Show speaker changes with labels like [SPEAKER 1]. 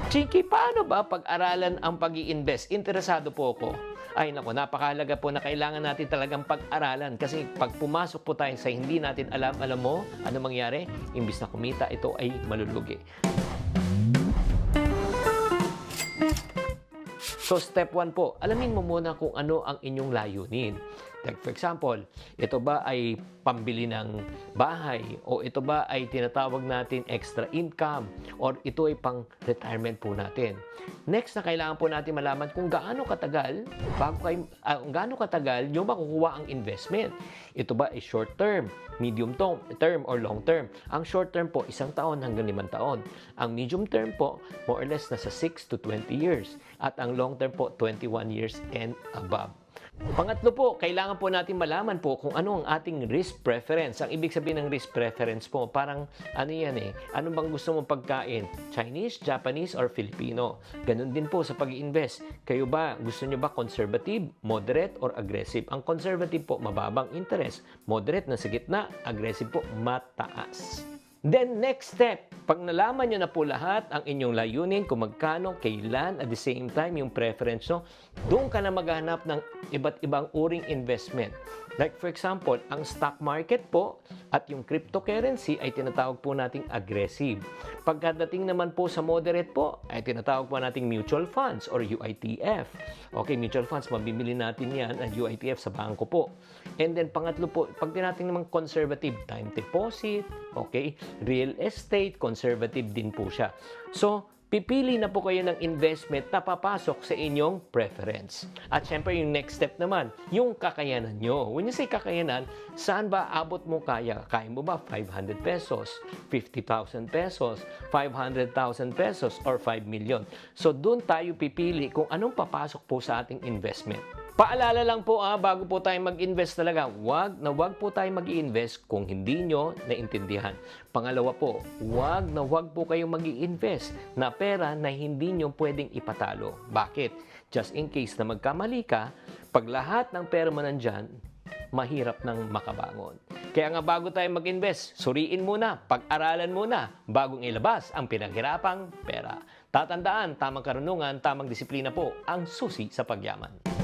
[SPEAKER 1] Chiki, paano ba pag-aralan ang pag-i-invest? Interesado po ako. Ay nako, napakahalaga po na kailangan natin talagang pag-aralan kasi pag pumasok po tayo sa hindi natin alam mo, ano mangyari? Imbis na kumita, ito ay malulugi. So, step 1 po, alamin mo muna kung ano ang inyong layunin. Like for example, ito ba ay pambili ng bahay o ito ba ay tinatawag natin extra income or ito ay pang retirement po natin. Next na kailangan po natin malaman kung gaano katagal nyo makukuha ang investment. Ito ba ay short term, medium term or long term. Ang short term po 1 taon hanggang 5 taon. Ang medium term po more or less nasa 6 to 20 years at ang long term po 21 years and above. Pangatlo po, kailangan po natin malaman po kung ano ang ating risk preference. Ang ibig sabihin ng risk preference po, parang ano yan ano bang gusto mong pagkain? Chinese, Japanese, or Filipino? Ganun din po sa pag-i-invest. Kayo ba, gusto nyo ba conservative, moderate, or aggressive? Ang conservative po, mababang interest. Moderate na sa gitna, aggressive po, mataas. Then, next step, pag nalaman nyo na po lahat ang inyong layunin, kung magkano, kailan, at the same time, yung preference nyo, doon ka na maghanap ng iba't ibang uring investment. Like for example, ang stock market po at yung cryptocurrency ay tinatawag po nating aggressive. Pagkadating naman po sa moderate po, ay tinatawag po nating mutual funds or UITF. Okay, mutual funds, mabibili natin yan at UITF sa bangko po. And then pangatlo po, pag tinating naman conservative, time deposit, okay, real estate, conservative din po siya. So, pipili na po kayo ng investment na papasok sa inyong preference. At syempre, yung next step naman, yung kakayanan nyo. When you say kakayanan, saan ba abot mo kaya? Kaya mo ba 500 pesos, 50,000 pesos, 500,000 pesos, or 5 million? So, doon tayo pipili kung anong papasok po sa ating investment. Paalala lang po bago po tayo mag-invest talaga, wag po tayo mag-i-invest kung hindi nyo naintindihan. Pangalawa po, wag po kayong mag-i-invest na pera na hindi nyo pwedeng ipatalo. Bakit? Just in case na magkamali ka, pag lahat ng pera mo nandyan, mahirap nang makabangon. Kaya nga bago tayo mag-invest, suriin muna, pag-aralan muna, bagong ilabas ang pinaghirapang pera. Tatandaan, tamang karunungan, tamang disiplina po ang susi sa pagyaman.